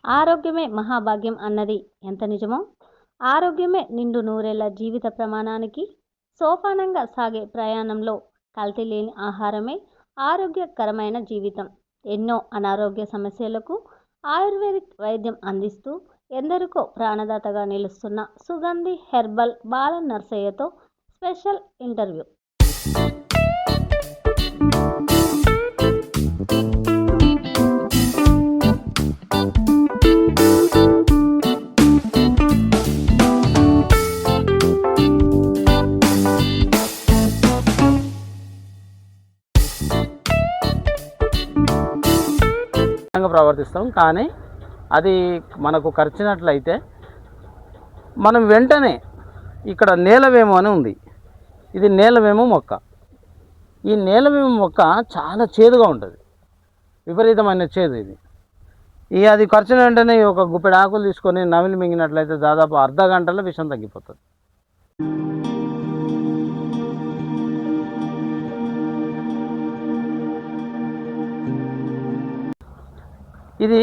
ఆరోగ్యమే మహాభాగ్యం అన్నది ఎంత నిజమో, ఆరోగ్యమే నిండు నూరేళ్ల జీవిత ప్రమాణానికి సోపానంగా సాగే ప్రయాణంలో కల్తీ లేని ఆహారమే ఆరోగ్యకరమైన జీవితం. ఎన్నో అనారోగ్య సమస్యలకు ఆయుర్వేదిక్ వైద్యం అందిస్తూ ఎందరికో ప్రాణదాతగా నిలుస్తున్న సుగంధి హెర్బల్ బాల నర్సయ్యతో స్పెషల్ ఇంటర్వ్యూ. ప్రవర్తిస్తాం, కానీ అది మనకు ఖర్చినట్లయితే మనం వెంటనే ఇక్కడ నేలవేము అని ఉంది. ఇది నేలవేము మొక్క. ఈ నేలవేము మొక్క చాలా చేదుగా ఉంటుంది, విపరీతమైన చేదు. ఇది అది ఖర్చిన వెంటనే ఒక గుప్పెడు ఆకులు తీసుకొని నమిలి మింగినట్లయితే దాదాపు అర్ధ గంటలో విషం తగ్గిపోతుంది. ఇది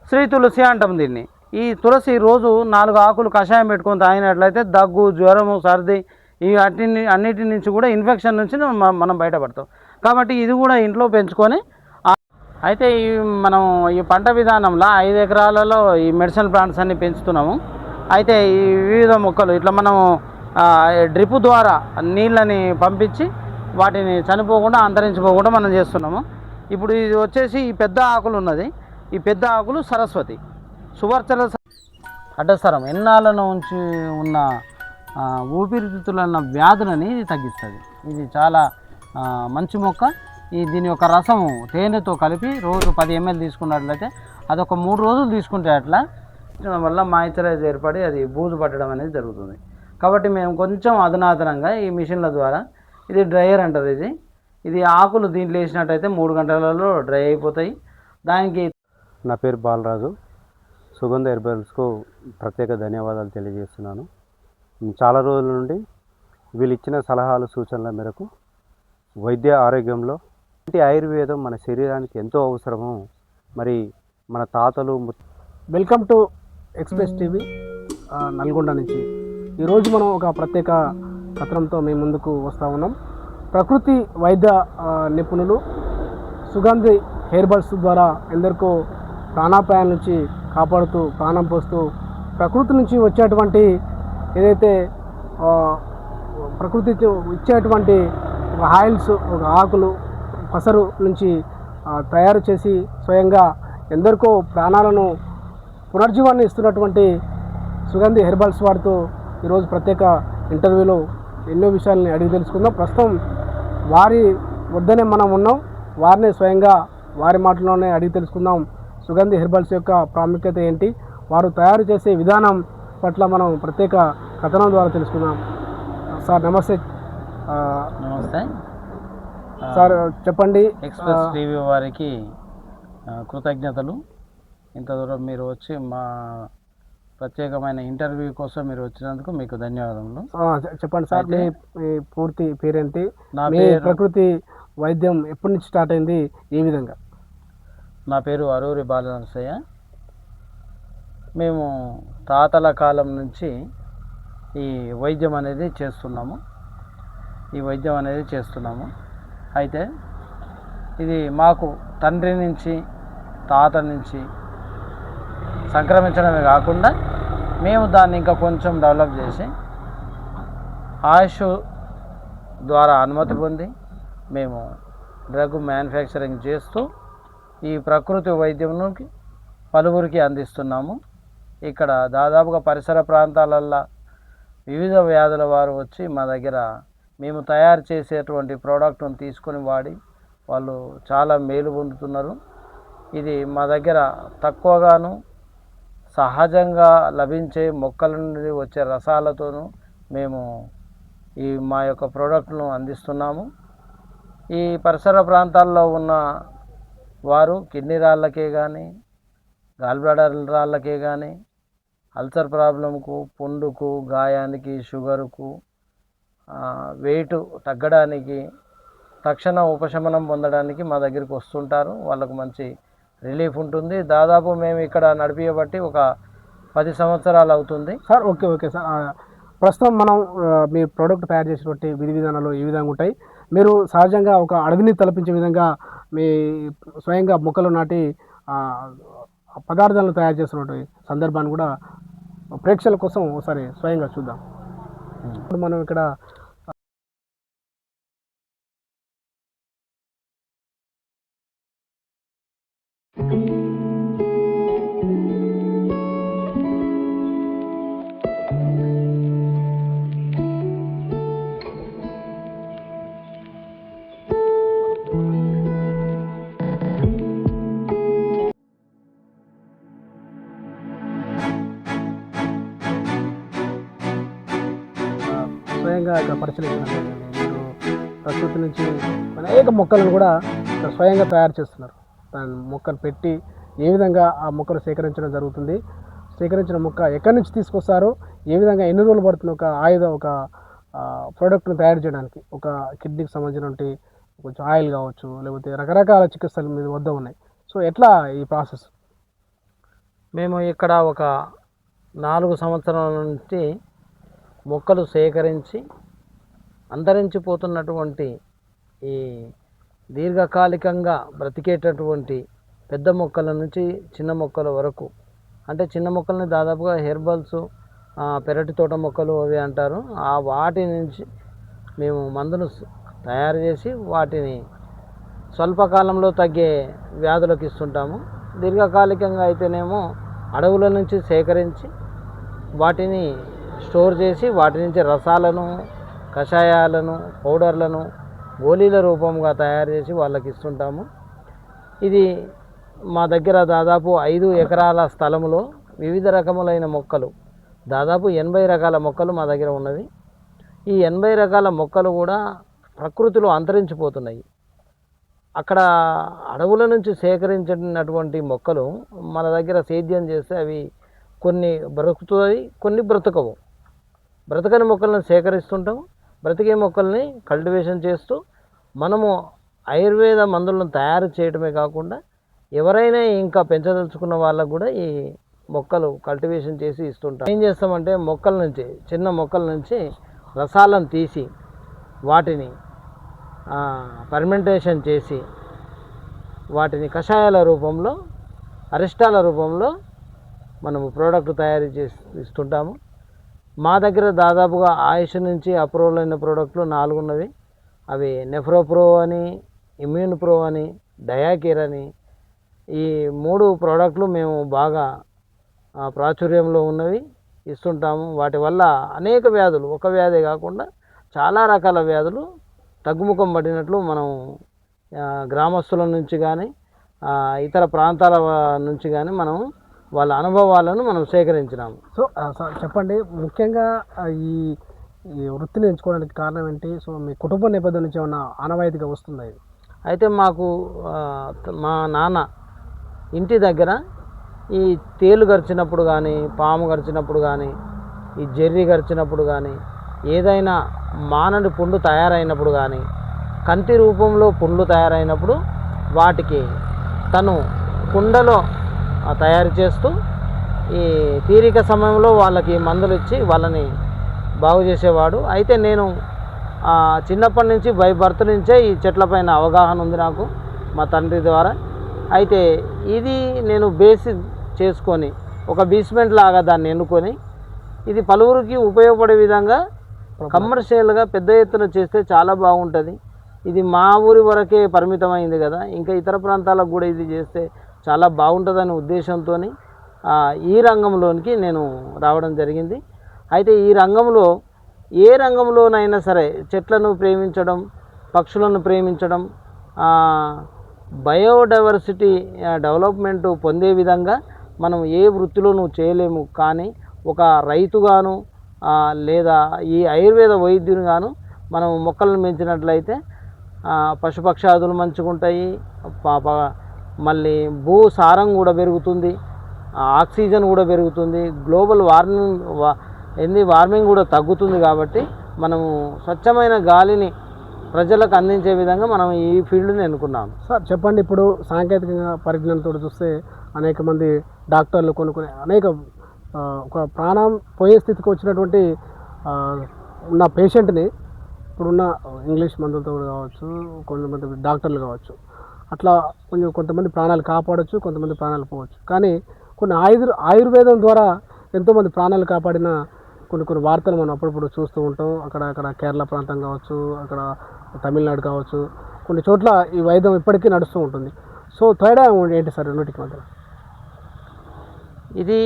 శ్రీ తులసి అంటాం దీన్ని. ఈ తులసి రోజు 4 ఆకులు కషాయం పెట్టుకొని తాగినట్లయితే దగ్గు, జ్వరము, సర్ది అన్నిటి నుంచి కూడా ఇన్ఫెక్షన్ నుంచి మనం బయటపడతాం. కాబట్టి ఇది కూడా ఇంట్లో పెంచుకొని, అయితే మనం ఈ పంట విధానంలో 5 ఎకరాలలో ఈ మెడిసినల్ ప్లాంట్స్ అన్ని పెంచుతున్నాము. అయితే ఈ వివిధ మొక్కలు ఇట్లా మనం డ్రిప్ ద్వారా నీళ్ళని పంపించి వాటిని చనిపోకుండా అంతరించిపోకుండా మనం చేస్తున్నాము. ఇప్పుడు ఇది వచ్చేసి ఈ పెద్ద ఆకులు ఉన్నది. ఈ పెద్ద ఆకులు సరస్వతి, సువర్చల అడ్డస్తరం, ఎన్నాళ్ళ నుంచి ఉన్న ఊపిరితిత్తుల వ్యాధులని ఇది తగ్గిస్తుంది. ఇది చాలా మంచి మొక్క. దీని యొక్క రసము తేనెతో కలిపి రోజు 10 ml తీసుకున్నట్లయితే అదొక 3 రోజులు తీసుకుంటే అట్లా వల్ల మాయిశ్చరైజ్ ఏర్పడి అది బూజు పట్టడం అనేది జరుగుతుంది. కాబట్టి మేము కొంచెం అధునాతనంగా ఈ మిషన్ల ద్వారా, ఇది డ్రైయర్ అంటారు. ఇది ఆకులు దీంట్లో వేసినట్టయితే 3 గంటలలో డ్రై అయిపోతాయి. దానికి నా పేరు బాలరాజు. సుగంధ హెర్బల్స్కు ప్రత్యేక ధన్యవాదాలు తెలియజేస్తున్నాను. చాలా రోజుల నుండి వీళ్ళు ఇచ్చిన సలహాలు, సూచనల మేరకు వైద్య ఆరోగ్యంలో ఆయుర్వేదం మన శరీరానికి ఎంతో అవసరమో మరి మన తాతలు. Welcome to express TV Nalgonda నుంచి. ఈరోజు మనం ఒక ప్రత్యేక కథనంతో మేము ముందుకు వస్తూ ఉన్నాం. ప్రకృతి వైద్య నిపుణులు సుగంధి హెర్బల్స్ ద్వారా ఎందరికో ప్రాణాపాయాల నుంచి కాపాడుతూ, ప్రాణం పోస్తూ, ప్రకృతి నుంచి వచ్చేటువంటి ఏదైతే ప్రకృతి ఇచ్చేటువంటి ఒక ఆయిల్స్, ఒక ఆకులు, పసరు నుంచి తయారు చేసి స్వయంగా ఎందరికో ప్రాణాలను పునర్జీవాన్ని ఇస్తున్నటువంటి సుగంధి హెర్బల్స్ వారితో ఈరోజు ప్రత్యేక ఇంటర్వ్యూలో ఎన్నో విషయాలని అడిగి తెలుసుకుందాం. ప్రస్తుతం వారి వద్దనే మనం ఉన్నాం. వారినే స్వయంగా వారి మాటల్లోనే అడిగి తెలుసుకుందాం. సుగంధి హెర్బల్స్ యొక్క ప్రాముఖ్యత ఏంటి, వారు తయారు చేసే విధానం పట్ల మనం ప్రత్యేక కథనం ద్వారా తెలుసుకుందాం. సార్ నమస్తే. నమస్తే సార్, చెప్పండి. ఎక్స్ప్రెస్ టీవీ వారికి కృతజ్ఞతలు. ఇంత దూరం మీరు వచ్చి మా ప్రత్యేకమైన ఇంటర్వ్యూ కోసం మీరు వచ్చినందుకు మీకు ధన్యవాదములు. చెప్పండి సార్, మీ పూర్తి పేరేంటి, మీ ప్రకృతి వైద్యం ఎప్పటి నుంచి స్టార్ట్ అయింది, ఏ విధంగా? నా పేరు అరూరి బాల నరసయ్య. మేము తాతల కాలం నుంచి ఈ వైద్యం అనేది చేస్తున్నాము. అయితే ఇది మాకు తండ్రి నుంచి, తాత నుంచి సంక్రమించడమే కాకుండా మేము దాన్ని ఇంకా కొంచెం డెవలప్ చేసి ఆయుష్ ద్వారా అనుమతి పొంది మేము డ్రగ్ మ్యానుఫ్యాక్చరింగ్ చేస్తూ ఈ ప్రకృతి వైద్యంకి పలువురికి అందిస్తున్నాము. ఇక్కడ దాదాపుగా పరిసర ప్రాంతాలల్లో వివిధ వ్యాధుల వారు వచ్చి మా దగ్గర మేము తయారు చేసేటువంటి ప్రోడక్ట్ను తీసుకొని వాడి వాళ్ళు చాలా మేలు పొందుతున్నారు. ఇది మా దగ్గర తక్కువగాను సహజంగా లభించే మొక్కల నుండి వచ్చే రసాలతోనూ మేము మా యొక్క ప్రోడక్ట్ను అందిస్తున్నాము. ఈ పరిసర ప్రాంతాల్లో ఉన్న వారు కిడ్నీ రాళ్ళకే కానీ, గాల్ బ్లాడర్ రాళ్ళకే కానీ, అల్సర్ ప్రాబ్లంకు, పుండుకు, గాయానికి, షుగరుకు, వెయిట్ తగ్గడానికి, తక్షణ ఉపశమనం పొందడానికి మా దగ్గరికి వస్తుంటారు. వాళ్ళకు మంచి రిలీఫ్ ఉంటుంది. దాదాపు మేము ఇక్కడ నడిపియబట్టి ఒక 10 సంవత్సరాలు అవుతుంది సార్. Okay sir. ప్రస్తుతం మనం మీ ప్రోడక్ట్ తయారు చేసినటువంటి విధి విధానాలు ఈ విధంగా ఉంటాయి. మీరు సహజంగా ఒక అడవిని తలపించే విధంగా మీ స్వయంగా మొక్కలు నాటి పదార్థాలను తయారు చేస్తున్నటువంటి సందర్భాన్ని కూడా ప్రేక్షకుల కోసం ఒకసారి స్వయంగా చూద్దాం. ఇప్పుడు మనం ఇక్కడ స్వయంగా ఇక్కడ పరిశీలించినట్లయితే మీరు ప్రకృతి నుంచి అనేక మొక్కలను కూడా ఇక్కడ స్వయంగా తయారు చేస్తున్నారు. దాని మొక్కలు పెట్టి ఏ విధంగా ఆ మొక్కలు సేకరించడం జరుగుతుంది, సేకరించిన మొక్క ఎక్కడి నుంచి తీసుకొస్తారో, ఏ విధంగా ఎన్ని రోజులు పడుతుంది ఒక ప్రోడక్ట్ని తయారు చేయడానికి. ఒక కిడ్నీకి సంబంధించినటువంటి కొంచెం ఆయిల్ కావచ్చు, లేకపోతే రకరకాల చికిత్సలు మీ వద్ద ఉన్నాయి. సో ఎట్లా ఈ ప్రాసెస్? మేము ఇక్కడ ఒక 4 సంవత్సరాల నుంచి మొక్కలు సేకరించి అంతరించిపోతున్నటువంటి ఈ దీర్ఘకాలికంగా బ్రతికేటటువంటి పెద్ద మొక్కల నుంచి చిన్న మొక్కల వరకు, అంటే చిన్న మొక్కల్ని దాదాపుగా హెర్బల్స్, పెరటి తోట మొక్కలు అవి అంటారు. వాటి నుంచి మేము మందులు తయారు చేసి వాటిని స్వల్పకాలంలో తగ్గే వ్యాధులకు ఇస్తుంటాము. దీర్ఘకాలికంగా అయితేనేమో అడవుల నుంచి సేకరించి వాటిని స్టోర్ చేసి వాటి నుంచి రసాలను, కషాయాలను, పౌడర్లను గోళీల రూపంగా తయారు చేసి వాళ్ళకి ఇస్తుంటాము. ఇది మా దగ్గర దాదాపు 5 ఎకరాల స్థలంలో వివిధ రకములైన మొక్కలు, దాదాపు 80 రకాల మొక్కలు మా దగ్గర ఉన్నవి. ఈ 80 రకాల మొక్కలు కూడా ప్రకృతిలో అంతరించిపోతున్నాయి. అక్కడ అడవుల నుంచి సేకరించినటువంటి మొక్కలు మన దగ్గర సేద్యం చేస్తే అవి కొన్ని బ్రతుకుతాయి, కొన్ని బ్రతకవు. బ్రతకని మొక్కలను సేకరిస్తుంటాం. బ్రతికే మొక్కల్ని కల్టివేషన్ చేస్తూ మనము ఆయుర్వేద మందులను తయారు చేయడమే కాకుండా ఎవరైనా ఇంకా పెంచదలుచుకున్న వాళ్ళకు కూడా ఈ మొక్కలు కల్టివేషన్ చేసి ఇస్తుంటాం. ఏం చేస్తామంటే చిన్న మొక్కల నుంచి రసాలను తీసి వాటిని ఫర్మెంటేషన్ చేసి వాటిని కషాయాల రూపంలో, అరిష్టాల రూపంలో మనము ప్రోడక్ట్ తయారు చేసి ఇస్తుంటాము. మా దగ్గర దాదాపుగా ఆయుష్ నుంచి అప్రూవల్ అయిన ప్రోడక్ట్లు 4 ఉన్నవి. అవి నెఫ్రోప్రో అని, ఇమ్యూన్ ప్రో అని, డయాకేర్ అని, ఈ 3 ప్రోడక్ట్లు మేము బాగా ప్రాచుర్యంలో ఉన్నవి ఇస్తుంటాము. వాటి వల్ల అనేక వ్యాధులు, ఒక వ్యాధి కాకుండా చాలా రకాల వ్యాధులు తగ్గుముఖం పడినట్లు మనం గ్రామస్తుల నుంచి కానీ ఇతర ప్రాంతాల నుంచి కానీ మనం వాళ్ళ అనుభవాలను మనం సేకరించినాము. సో చెప్పండి, ముఖ్యంగా ఈ వృత్తిని ఎంచుకోవడానికి కారణం ఏంటి? సో మీ కుటుంబ నేపథ్యం నుంచి ఏమన్నా ఆనవాయితీగా వస్తుందా ఇది? అయితే మాకు మా నాన్న ఇంటి దగ్గర ఈ తేలు గరిచినప్పుడు కానీ, పాము గరిచినప్పుడు కానీ, ఈ జెర్రీ గరిచినప్పుడు కానీ, ఏదైనా మానని పుండు తయారైనప్పుడు కానీ, కంటి రూపంలో పుండ్లు తయారైనప్పుడు వాటికి తను కుండలో తయారు చేస్తూ ఈ తీరిక సమయంలో వాళ్ళకి మందులు ఇచ్చి వాళ్ళని బాగు చేసేవాడు. అయితే నేను చిన్నప్పటి నుంచి బై బర్త్ నుంచే ఈ చెట్లపైన అవగాహన ఉంది నాకు మా తండ్రి ద్వారా. అయితే ఇది నేను బేస్ చేసుకొని ఒక బేస్మెంట్ లాగా దాన్ని ఎన్నుకొని ఇది పలువురికి ఉపయోగపడే విధంగా కమర్షియల్గా పెద్ద ఎత్తున చేస్తే చాలా బాగుంటుంది. ఇది మా ఊరి వరకే పరిమితమైంది కదా, ఇంకా ఇతర ప్రాంతాలకు కూడా ఇది చేస్తే చాలా బాగుంటుందనే ఉద్దేశంతో ఈ రంగంలోనికి నేను రావడం జరిగింది. అయితే ఈ రంగంలో ఏ రంగంలోనైనా సరే చెట్లను ప్రేమించడం, పక్షులను ప్రేమించడం, బయోడైవర్సిటీ డెవలప్మెంట్ పొందే విధంగా మనం ఏ వృత్తిలోనూ చేయలేము. కానీ ఒక రైతుగాను లేదా ఈ ఆయుర్వేద వైద్యునిగాను మనం మొక్కలను పెంచినట్లయితే పశుపక్షాదులు మంచిగా ఉంటాయి, మళ్ళీ భూసారం కూడా పెరుగుతుంది, ఆక్సిజన్ కూడా పెరుగుతుంది, గ్లోబల్ వార్మింగ్ కూడా తగ్గుతుంది. కాబట్టి మనము స్వచ్ఛమైన గాలిని ప్రజలకు అందించే విధంగా మనం ఈ ఫీల్డ్ని ఎన్నుకున్నాం. సార్ చెప్పండి, ఇప్పుడు సాంకేతికంగా పరిజ్ఞానంతో చూస్తే అనేక మంది డాక్టర్లు కొన్ని అనేక ఒక ప్రాణం పోయే స్థితికి వచ్చినటువంటి ఉన్న పేషెంట్ని ఇప్పుడున్న ఇంగ్లీష్ మందులతో కావచ్చు, కొంతమంది డాక్టర్లు కావచ్చు, అట్లా కొంతమంది ప్రాణాలు కాపాడవచ్చు, కొంతమంది ప్రాణాలు పోవచ్చు. కానీ కొన్ని ఆయుర్వేదం ద్వారా ఎంతోమంది ప్రాణాలు కాపాడిన కొన్ని వార్తలు మనం అప్పుడప్పుడు చూస్తూ ఉంటాం. అక్కడ కేరళ ప్రాంతం కావచ్చు, అక్కడ తమిళనాడు కావచ్చు, కొన్ని చోట్ల ఈ వైద్యం ఇప్పటికీ నడుస్తూ ఉంటుంది. సో తేడా ఏంటి సార్ రెండింటికి మధ్య? ఇది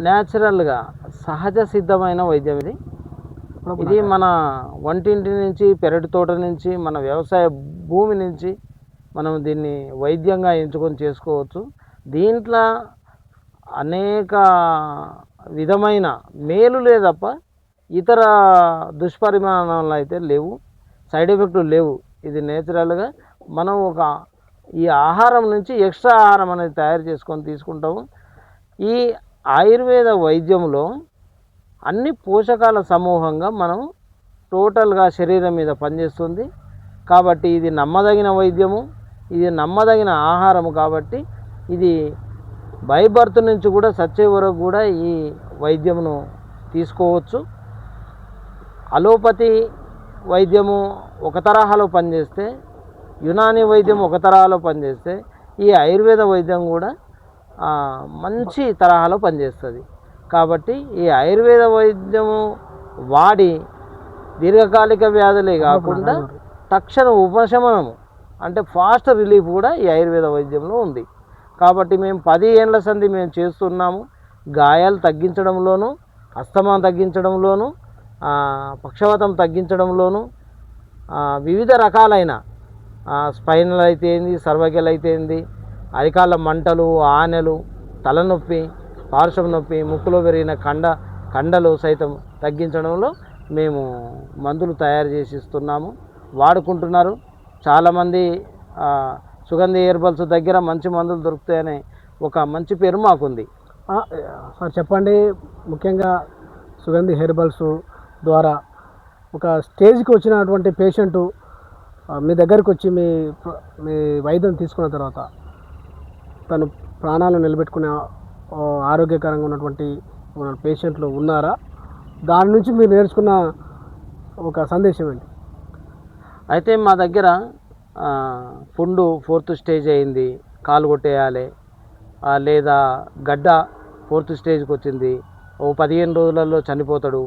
న్యాచురల్గా సహజ సిద్ధమైన వైద్యం. ఇది మన వంటింటి నుంచి, పెరటి తోట నుంచి, మన వ్యవసాయ భూమి నుంచి మనం దీన్ని వైద్యంగా ఎంచుకొని చేసుకోవచ్చు. దీంట్లో అనేక విధమైన మేలులే తప్ప ఇతర దుష్పరిమాణాలు అయితే లేవు, సైడ్ ఎఫెక్ట్లు లేవు. ఇది నేచురల్గా మనం ఈ ఆహారం నుంచి ఎక్స్ట్రా ఆహారం అనేది తయారు చేసుకొని తీసుకుంటాము. ఈ ఆయుర్వేద వైద్యంలో అన్ని పోషకాల సమూహంగా మనం టోటల్గా శరీరం మీద పనిచేస్తుంది. కాబట్టి ఇది నమ్మదగిన వైద్యము, ఇది నమ్మదగిన ఆహారము. కాబట్టి ఇది బై బర్త్ నుంచి కూడా చచ్చే వరకు కూడా ఈ వైద్యమును తీసుకోవచ్చు. అలోపతి వైద్యము ఒక తరహాలో పనిచేస్తే, యునాని వైద్యం ఒక తరహాలో పనిచేస్తే, ఈ ఆయుర్వేద వైద్యం కూడా మంచి తరహాలో పనిచేస్తుంది. కాబట్టి ఈ ఆయుర్వేద వైద్యము వాడి దీర్ఘకాలిక వ్యాధులే కాకుండా తక్షణ ఉపశమనము అంటే ఫాస్ట్ రిలీఫ్ కూడా ఈ ఆయుర్వేద వైద్యంలో ఉంది. కాబట్టి మేము 10 ఏళ్ల సంధి మేము చేస్తున్నాము. గాయాలు తగ్గించడంలోనూ, అస్తమా తగ్గించడంలోనూ, పక్షవాతం తగ్గించడంలోనూ, వివిధ రకాలైన స్పైనల్ అయితే ఏంది, సర్వైకల్ అయితే ఏంది, అరికాళ్ళ మంటలు, ఆనెలు, తలనొప్పి, పార్శ్వ నొప్పి, ముక్కులో పెరిగిన కండలు సైతం తగ్గించడంలో మేము మందులు తయారు చేసి ఇస్తున్నాము, వాడుకుంటున్నారు. చాలామంది సుగంధి హెర్బల్స్ దగ్గర మంచి మందులు దొరుకుతాయనే ఒక మంచి పేరు మాకుంది. సార్ చెప్పండి, ముఖ్యంగా సుగంధి హెర్బల్స్ ద్వారా ఒక స్టేజ్కి వచ్చినటువంటి పేషెంటు మీ దగ్గరికి వచ్చి మీ వైద్యం తీసుకున్న తర్వాత తను ప్రాణాలను నిలబెట్టుకునే ఆరోగ్యకరంగా ఉన్నటువంటి పేషెంట్లు ఉన్నారా? దాని నుంచి మీరు నేర్చుకున్న ఒక సందేశం ఏంటి? అయితే మా దగ్గర పుండు 4th స్టేజ్ అయింది, కాలు కొట్టేయాలి, లేదా గడ్డ 4th స్టేజ్కి వచ్చింది, 15 రోజులలో చనిపోతాడు,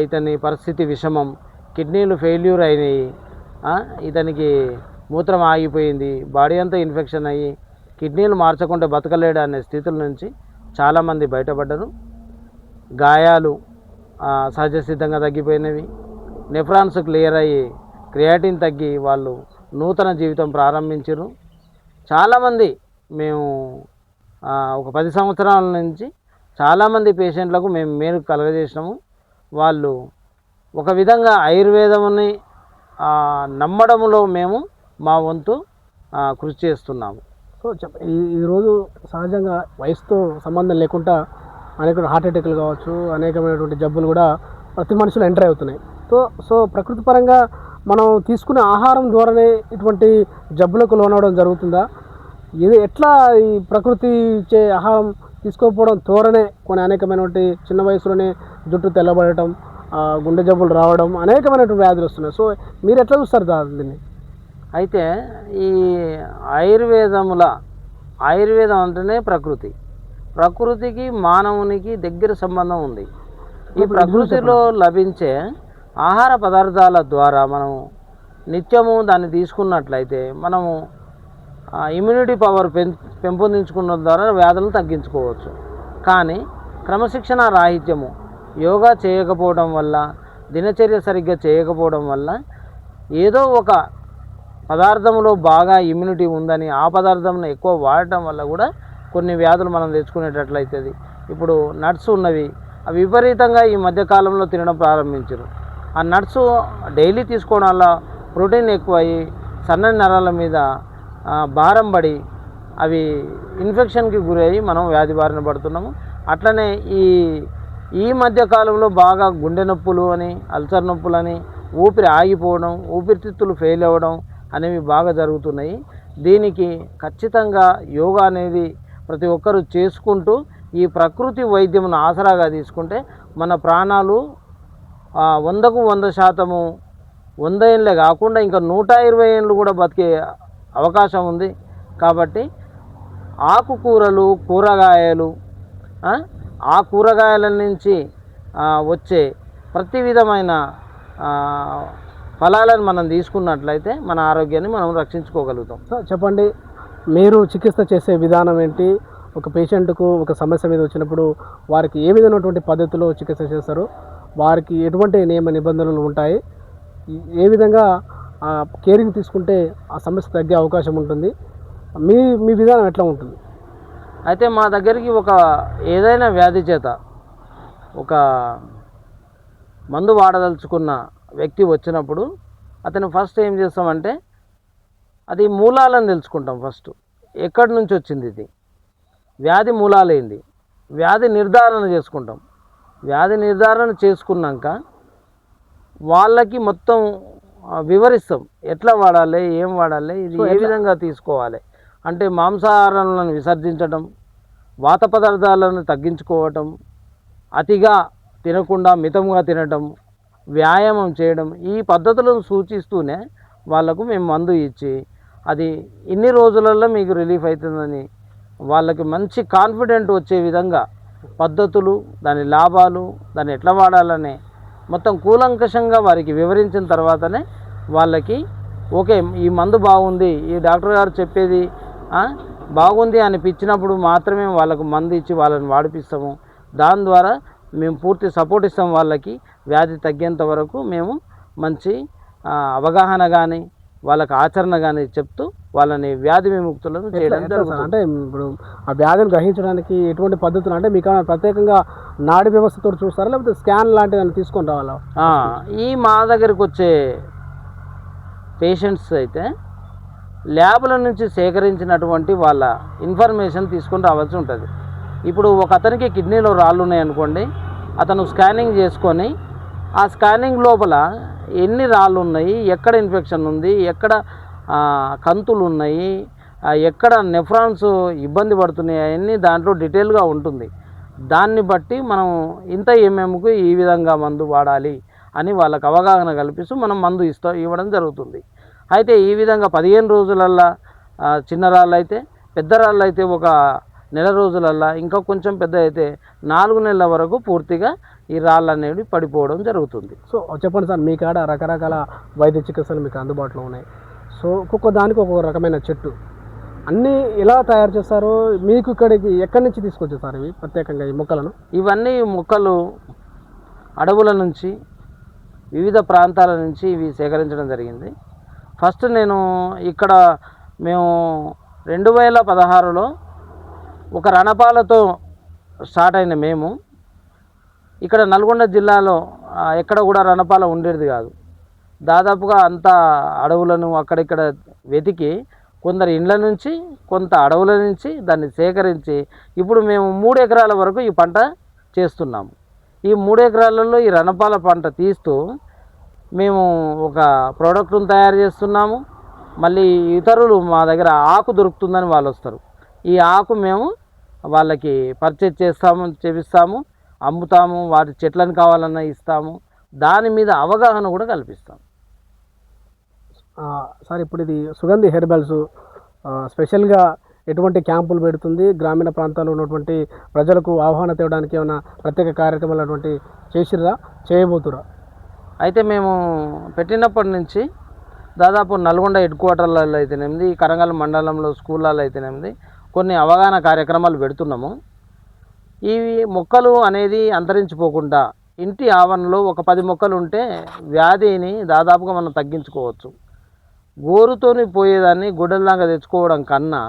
ఇతని పరిస్థితి విషమం, కిడ్నీలు ఫెయిల్యూర్ అయినాయి, ఇతనికి మూత్రం ఆగిపోయింది, బాడీ అంతా ఇన్ఫెక్షన్ అయ్యి కిడ్నీలు మార్చకుండా బతకలేడు అనే స్థితుల నుంచి చాలామంది బయటపడ్డారు. గాయాలు సహజ సిద్ధంగా తగ్గిపోయినవి, నెఫ్రాన్స్ క్లియర్ అయ్యి క్రియాటిన్ తగ్గి వాళ్ళు నూతన జీవితం ప్రారంభించారు. చాలామంది మేము ఒక 10 సంవత్సరాల నుంచి చాలామంది పేషెంట్లకు మేము మేలు కలగజేసినాము. వాళ్ళు ఒక విధంగా ఆయుర్వేదంని నమ్మడంలో మేము మా వంతు కృషి చేస్తున్నాము. సో ఈరోజు సహజంగా వయసుతో సంబంధం లేకుండా అనేక హార్ట్ అటాక్లు కావచ్చు, అనేకమైనటువంటి జబ్బులు కూడా ప్రతి మనుషులు ఎంటర్ అవుతున్నాయి. సో ప్రకృతి పరంగా మనం తీసుకునే ఆహారం ద్వారానే ఇటువంటి జబ్బులకు లోనవడం జరుగుతుందా? ఇది ఎట్లా ఈ ప్రకృతి ఇచ్చే ఆహారం తీసుకోకపోవడం ద్వారానే కొన్ని అనేకమైనటువంటి చిన్న వయసులోనే జుట్టు తెల్లబడటం, గుండె జబ్బులు రావడం, అనేకమైనటువంటి వ్యాధులు వస్తున్నాయి. సో మీరు ఎట్లా చూస్తారు దీన్ని? అయితే ఈ ఆయుర్వేదం అంటేనే ప్రకృతికి మానవునికి దగ్గర సంబంధం ఉంది. ఈ ప్రకృతిలో లభించే ఆహార పదార్థాల ద్వారా మనం నిత్యము దాన్ని తీసుకున్నట్లయితే మనము ఇమ్యూనిటీ పవర్ పెంపొందించుకున్న ద్వారా వ్యాధులను తగ్గించుకోవచ్చు. కానీ క్రమశిక్షణ రాహిత్యము, యోగా చేయకపోవడం వల్ల, దినచర్య సరిగ్గా చేయకపోవడం వల్ల, ఏదో ఒక పదార్థంలో బాగా ఇమ్యూనిటీ ఉందని ఆ పదార్థంను ఎక్కువ వాడటం వల్ల కూడా కొన్ని వ్యాధులు మనం తెచ్చుకునేటట్లయితుంది. ఇప్పుడు నట్స్ ఉన్నవి, అవి విపరీతంగా ఈ మధ్యకాలంలో తినడం ప్రారంభించారు. ఆ నట్స్ డైలీ తీసుకోవడం వల్ల ప్రోటీన్ ఎక్కువయ్యి సన్నని నరాల మీద భారం పడి అవి ఇన్ఫెక్షన్కి గురయ్యి మనం వ్యాధి బారిన పడుతున్నాము. అట్లనే ఈ మధ్యకాలంలో బాగా గుండె నొప్పులు అని, అల్సర్ నొప్పులని, ఊపిరి ఆగిపోవడం, ఊపిరితిత్తులు ఫెయిల్ అవ్వడం అనేవి బాగా జరుగుతున్నాయి. దీనికి ఖచ్చితంగా యోగా అనేది ప్రతి ఒక్కరూ చేసుకుంటూ ఈ ప్రకృతి వైద్యమును ఆసరాగా తీసుకుంటే మన ప్రాణాలు 100కు 100% 100 ఏళ్ళే కాకుండా ఇంకా 120 ఏళ్ళు కూడా బతికే అవకాశం ఉంది. కాబట్టి ఆకుకూరలు, కూరగాయలు, ఆ కూరగాయల నుంచి వచ్చే ప్రతి విధమైన ఫలాలను మనం తీసుకున్నట్లయితే మన ఆరోగ్యాన్ని మనం రక్షించుకోగలుగుతాం. చెప్పండి, మీరు చికిత్స చేసే విధానం ఏంటి? ఒక పేషెంట్కు ఒక సమస్య మీద వచ్చినప్పుడు వారికి ఏ విధమైనటువంటి పద్ధతిలో చికిత్స చేస్తారు? వారికి ఎటువంటి నియమ నిబంధనలు ఉంటాయి? ఏ విధంగా కేరింగ్ తీసుకుంటే ఆ సమస్య తగ్గే అవకాశం ఉంటుంది? మీ విధానం ఎట్లా ఉంటుంది? అయితే మా దగ్గరికి ఏదైనా వ్యాధి చేత ఒక మందు వాడదలుచుకున్న వ్యక్తి వచ్చినప్పుడు అతను ఫస్ట్ ఏం చేస్తామంటే అది మూలాలను తెలుసుకుంటాం. ఫస్ట్ ఎక్కడి నుంచి వచ్చింది ఇది, వ్యాధి మూలాలేంది, వ్యాధి నిర్ధారణ చేసుకుంటాం. వ్యాధి నిర్ధారణ చేసుకున్నాక వాళ్ళకి మొత్తం వివరిస్తాం, ఎట్లా వాడాలి, ఏం వాడాలి, ఇది ఏ విధంగా తీసుకోవాలి. అంటే మాంసాహారాలను విసర్జించడం, వాత పదార్థాలను తగ్గించుకోవటం, అతిగా తినకుండా మితంగా తినటం, వ్యాయామం చేయడం, ఈ పద్ధతులను సూచిస్తూనే వాళ్ళకు మేము మందు ఇచ్చి అది ఇన్ని రోజులలో మీకు రిలీఫ్ అవుతుందని వాళ్ళకి మంచి కాన్ఫిడెంట్ వచ్చే విధంగా పద్ధతులు, దాని లాభాలు, దాన్ని ఎట్లా వాడాలనే మొత్తం కూలంకషంగా వారికి వివరించిన తర్వాతనే వాళ్ళకి ఓకే ఈ మందు బాగుంది, ఈ డాక్టర్ గారు చెప్పేది బాగుంది అనిపించినప్పుడు మాత్రమే వాళ్ళకు మందు ఇచ్చి వాళ్ళని వాడిపిస్తాము. దాని ద్వారా మేము పూర్తి సపోర్ట్ ఇస్తాం. వాళ్ళకి వ్యాధి తగ్గేంత వరకు మేము మంచి అవగాహన కానీ వాళ్ళకి ఆచరణ కానీ చెప్తూ వాళ్ళని వ్యాధి విముక్తులను చేయడం జరుగుతుంది. అంటే ఇప్పుడు ఆ వ్యాధిని గ్రహించడానికి ఎటువంటి పద్ధతులు, అంటే మీకు ప్రత్యేకంగా నాడి వ్యవస్థతో చూస్తారా, లేకపోతే స్కాన్ లాంటివి తీసుకొని రావాలా? ఈ మా దగ్గరికి వచ్చే పేషెంట్స్ అయితే ల్యాబ్ల నుంచి సేకరించినటువంటి వాళ్ళ ఇన్ఫర్మేషన్ తీసుకొని రావాల్సి ఉంటుంది. ఇప్పుడు ఒక అతనికి కిడ్నీలో రాళ్ళు ఉన్నాయనుకోండి, అతను స్కానింగ్ చేసుకొని ఆ స్కానింగ్ లోపల ఎన్ని రాళ్ళు ఉన్నాయి, ఎక్కడ ఇన్ఫెక్షన్ ఉంది, ఎక్కడ కంతులు ఉన్నాయి, ఎక్కడ నెఫ్రాన్స్ ఇబ్బంది పడుతున్నాయి, అవన్నీ దాంట్లో డీటెయిల్గా ఉంటుంది. దాన్ని బట్టి మనం ఇంత ఎంఎంకు ఈ విధంగా మందు వాడాలి అని వాళ్ళకు అవగాహన కల్పిస్తూ మనం మందు ఇవ్వడం జరుగుతుంది. అయితే ఈ విధంగా 15 రోజులల్లా చిన్న రాళ్ళు అయితే, పెద్ద రాళ్ళు అయితే ఒక నెల రోజులల్లా, ఇంకా కొంచెం పెద్ద అయితే 4 నెలల వరకు పూర్తిగా ఈ రాళ్ళు అనేవి పడిపోవడం జరుగుతుంది. సో చెప్పండి సార్, మీ కాడ రకరకాల వైద్య చికిత్సలు మీకు అందుబాటులో ఉన్నాయి. సో ఒక్కొక్క దానికి ఒక్కొక్క రకమైన చెట్టు అన్నీ ఎలా తయారు చేస్తారో, మీకు ఇక్కడికి ఎక్కడి నుంచి తీసుకొచ్చేస్తారు ఇవి ప్రత్యేకంగా ఈ మొక్కలను? ఇవన్నీ మొక్కలు అడవుల నుంచి, వివిధ ప్రాంతాల నుంచి ఇవి సేకరించడం జరిగింది. ఫస్ట్ నేను ఇక్కడ మేము 2016లో ఒక రణపాలతో స్టార్ట్ అయిన మేము ఇక్కడ నల్గొండ జిల్లాలో ఎక్కడ కూడా రణపాల ఉండేది కాదు. దాదాపుగా అంత అడవులను అక్కడిక్కడ వెతికి కొందరు ఇండ్ల నుంచి, కొంత అడవుల నుంచి దాన్ని సేకరించి ఇప్పుడు మేము 3 ఎకరాల వరకు ఈ పంట చేస్తున్నాము. ఈ 3 ఎకరాలలో ఈ రణపాల పంట తీస్తూ మేము ఒక ప్రోడక్ట్ను తయారు చేస్తున్నాము. మళ్ళీ ఇతరులు మా దగ్గర ఆకు దొరుకుతుందని వాళ్ళు వస్తారు. ఈ ఆకు మేము వాళ్ళకి పర్చేజ్ చేపిస్తాము, అమ్ముతాము, వాటి చెట్లను కావాలన్నా ఇస్తాము. దాని మీద అవగాహన కూడా కల్పిస్తాం. సార్, ఇప్పుడు ఇది సుగంధి హెర్బల్స్ స్పెషల్గా ఎటువంటి క్యాంపులు పెడుతుంది? గ్రామీణ ప్రాంతాల్లో ఉన్నటువంటి ప్రజలకు ఆహ్వాన తేవడానికి ఏమైనా ప్రత్యేక కార్యక్రమాలు అటువంటి చేయబోతురా? అయితే మేము పెట్టినప్పటి నుంచి దాదాపు నల్గొండ హెడ్ క్వార్టర్లలో అయితేనేది, కరంగల్ మండలంలో స్కూళ్ళలో అయితేనేది కొన్ని అవగాహన కార్యక్రమాలు పెడుతున్నాము. ఈ మొక్కలు అనేది అంతరించిపోకుండా ఇంటి ఆవరణలో ఒక 10 మొక్కలు ఉంటే వ్యాధిని దాదాపుగా మనం తగ్గించుకోవచ్చు. గోరుతోని పోయేదాన్ని గుడ్డల్లాగా తెచ్చుకోవడం కన్నా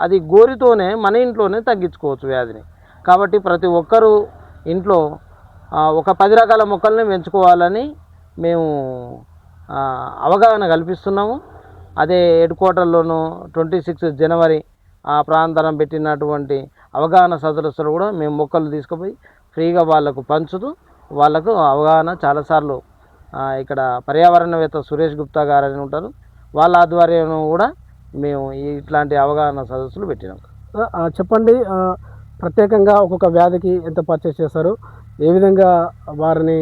అది గోరుతోనే మన ఇంట్లోనే తగ్గించుకోవచ్చు వ్యాధిని. కాబట్టి ప్రతి ఒక్కరూ ఇంట్లో ఒక 10 రకాల మొక్కల్ని పెంచుకోవాలని మేము అవగాహన కల్పిస్తున్నాము. అదే హెడ్ క్వార్టర్లోనూ 26 జనవరి ఆ ప్రాంతం పెట్టినటువంటి అవగాహన సదస్సులు కూడా మేము మొక్కలు తీసుకుపోయి ఫ్రీగా వాళ్ళకు పంచుతూ వాళ్ళకు అవగాహన చాలాసార్లు ఇక్కడ పర్యావరణవేత్త సురేష్ గుప్తా గారు అని ఉంటారు, వాళ్ళ ఆధ్వర్యంలో కూడా మేము ఇట్లాంటి అవగాహన సదస్సులు పెట్టినాం. చెప్పండి, ప్రత్యేకంగా ఒక్కొక్క వ్యాధికి ఎంత పర్చేస్ చేస్తారు, ఏ విధంగా వారిని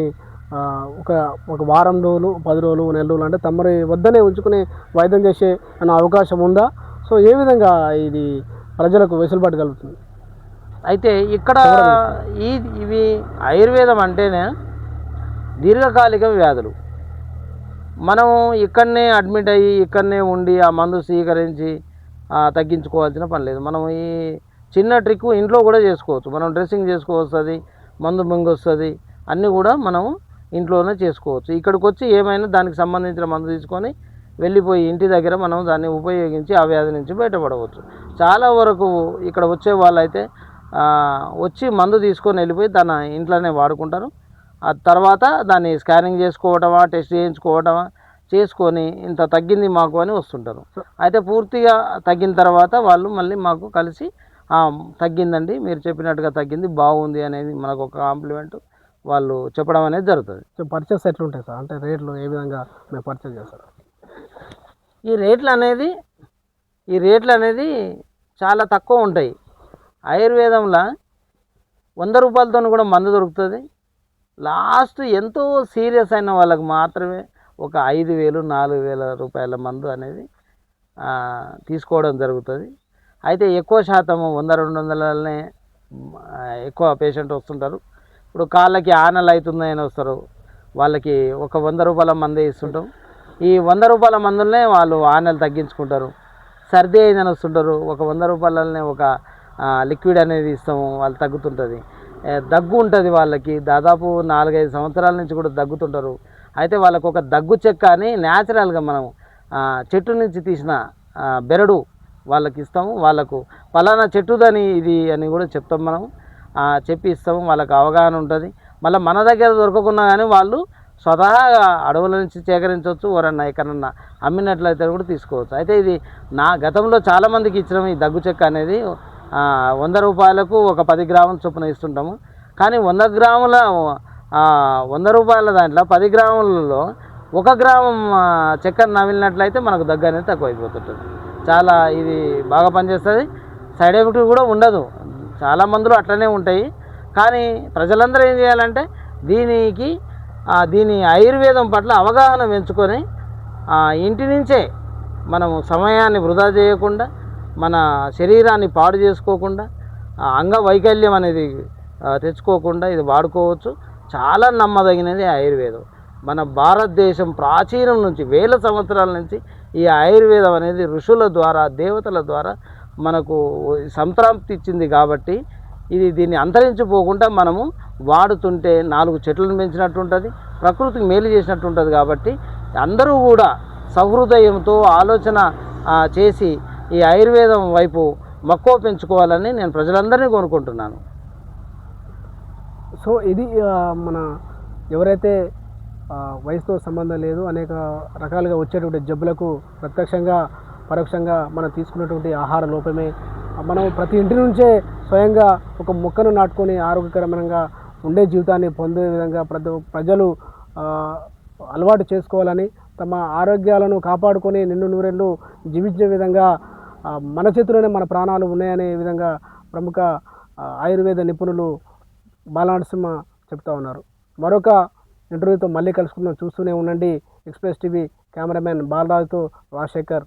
ఒక వారం రోజులు 10 రోజులు నెల రోజులు అంటే తమరి వద్దనే ఉంచుకునే వైద్యం చేసే అన్న అవకాశం ఉందా? సో ఏ విధంగా ఇది ప్రజలకు వెసులుబాటు కలుగుతుంది? అయితే ఇక్కడ ఇవి ఆయుర్వేదం అంటేనే దీర్ఘకాలిక వ్యాధులు. మనం ఇక్కడనే అడ్మిట్ అయ్యి ఇక్కడనే ఉండి ఆ మందు స్వీకరించి తగ్గించుకోవాల్సిన పని లేదు. మనం ఈ చిన్న ట్రిక్ ఇంట్లో కూడా చేసుకోవచ్చు. మనం డ్రెస్సింగ్ చేసుకోవస్తుంది, మందు మింగి వస్తుంది, అన్నీ కూడా మనం ఇంట్లోనే చేసుకోవచ్చు. ఇక్కడికి వచ్చి ఏమైనా దానికి సంబంధించిన మందు తీసుకొని వెళ్ళిపోయి ఇంటి దగ్గర మనం దాన్ని ఉపయోగించి ఆ వ్యాధి నుంచి బయటపడవచ్చు. చాలా వరకు ఇక్కడ వచ్చే వాళ్ళైతే వచ్చి మందు తీసుకొని వెళ్ళిపోయి తన ఇంట్లోనే వాడుకుంటారు. ఆ తర్వాత దాన్ని స్కానింగ్ చేసుకోవటమా, టెస్ట్ చేయించుకోవటమా చేసుకొని ఇంత తగ్గింది మాకు అని వస్తుంటారు. అయితే పూర్తిగా తగ్గిన తర్వాత వాళ్ళు మళ్ళీ మాకు కలిసి తగ్గిందండి, మీరు చెప్పినట్టుగా తగ్గింది, బాగుంది అనేది మనకు ఒక కాంప్లిమెంట్ వాళ్ళు చెప్పడం అనేది జరుగుతుంది. సో పర్చేస్ ఎట్లుంటాయి సార్, అంటే రేట్లు ఏ విధంగా మేము పర్చేస్ చేస్తారు? ఈ రేట్లు అనేది చాలా తక్కువ ఉంటాయి. ఆయుర్వేదంలో 100 రూపాయలతో కూడా మందు దొరుకుతుంది. లాస్ట్ ఎంతో సీరియస్ అయిన వాళ్ళకి మాత్రమే ఒక 5,000 4,000 రూపాయల మందు అనేది తీసుకోవడం జరుగుతుంది. అయితే ఎక్కువ శాతము 100-200లనే ఎక్కువ పేషెంట్ వస్తుంటారు. ఇప్పుడు కాళ్ళకి ఆనలు అవుతుందని వస్తారు, వాళ్ళకి ఒక 100 రూపాయల మందే ఇస్తుంటాం. ఈ 100 రూపాయల మందులనే వాళ్ళు ఆనలు తగ్గించుకుంటారు. సర్ది అయిందని వస్తుంటారు, ఒక 100 రూపాయలనే ఒక లిక్విడ్ అనేది ఇస్తాము, వాళ్ళు తగ్గుతుంటుంది. దగ్గు ఉంటుంది వాళ్ళకి, దాదాపు 4-5 సంవత్సరాల నుంచి కూడా దగ్గుతుంటారు. అయితే వాళ్ళకు ఒక దగ్గు చెక్క అని న్యాచురల్గా మనం చెట్టు నుంచి తీసిన బెరడు వాళ్ళకి ఇస్తాము. వాళ్ళకు పలానా చెట్టుదని ఇది అని కూడా చెప్తాం, మనం చెప్పి ఇస్తాము. వాళ్ళకి అవగాహన ఉంటుంది. మళ్ళీ మన దగ్గర దొరకకున్నా కానీ వాళ్ళు స్వతహాగా అడవుల నుంచి సేకరించవచ్చు, ఎవరన్నా ఎక్కడన్నా అమ్మినట్లయితే కూడా తీసుకోవచ్చు. అయితే ఇది నా గతంలో చాలామందికి ఇచ్చినాము. ఈ దగ్గు చెక్క అనేది 100 రూపాయలకు ఒక 10 గ్రాముల చొప్పున ఇస్తుంటాము. కానీ 100 గ్రాముల 100 రూపాయల దాంట్లో 10 గ్రాములలో 1 గ్రాము చక్కెర నమిలినట్లయితే మనకు దగ్గు అనేది తక్కువ అయిపోతుంటుంది. చాలా ఇది బాగా పనిచేస్తుంది, సైడ్ ఎఫెక్ట్ కూడా ఉండదు. చాలా మందులు అట్లనే ఉంటాయి. కానీ ప్రజలందరూ ఏం చేయాలంటే దీని ఆయుర్వేదం పట్ల అవగాహన పెంచుకొని ఇంటి నుంచే మనము సమయాన్ని వృధా చేయకుండా, మన శరీరాన్ని పాడు చేసుకోకుండా, అంగవైకల్యం అనేది తెచ్చుకోకుండా ఇది వాడుకోవచ్చు. చాలా నమ్మదగినది ఆయుర్వేదం. మన భారతదేశం ప్రాచీనం నుంచి 1000 సంవత్సరాల నుంచి ఈ ఆయుర్వేదం అనేది ఋషుల ద్వారా, దేవతల ద్వారా మనకు సంతృప్తి ఇచ్చింది. కాబట్టి దీన్ని అంతరించిపోకుండా మనము వాడుతుంటే 4 చెట్లను పెంచినట్టు ఉంటుంది, ప్రకృతికి మేలు చేసినట్టు ఉంటుంది. కాబట్టి అందరూ కూడా సహృదయంతో ఆలోచన చేసి ఈ ఆయుర్వేదం వైపు మక్కువ పెంచుకోవాలని నేను ప్రజలందరినీ కోరుకుంటున్నాను. సో ఇది మన ఎవరైతే వయసుతో సంబంధం లేదు, అనేక రకాలుగా వచ్చేటువంటి జబ్బులకు ప్రత్యక్షంగా పరోక్షంగా మనం తీసుకున్నటువంటి ఆహార లోపమే, మనం ప్రతి ఇంటి నుంచే స్వయంగా ఒక మొక్కను నాటుకొని ఆరోగ్యకరమైన ఉండే జీవితాన్ని పొందే విధంగా ప్రజలు అలవాటు చేసుకోవాలని, తమ ఆరోగ్యాలను కాపాడుకొని నిండు నూరేళ్ళు జీవించే విధంగా మన చేతిలోనే మన ప్రాణాలు ఉన్నాయనే విధంగా ప్రముఖ ఆయుర్వేద నిపుణులు బాలనరసింహ చెప్తా ఉన్నారు. మరొక ఇంటర్వ్యూతో మళ్ళీ కలుసుకుందాం. చూస్తూనే ఉండండి ఎక్స్ప్రెస్ టీవీ. కెమెరామెన్ బాలరాజుతో రాజశేఖర్.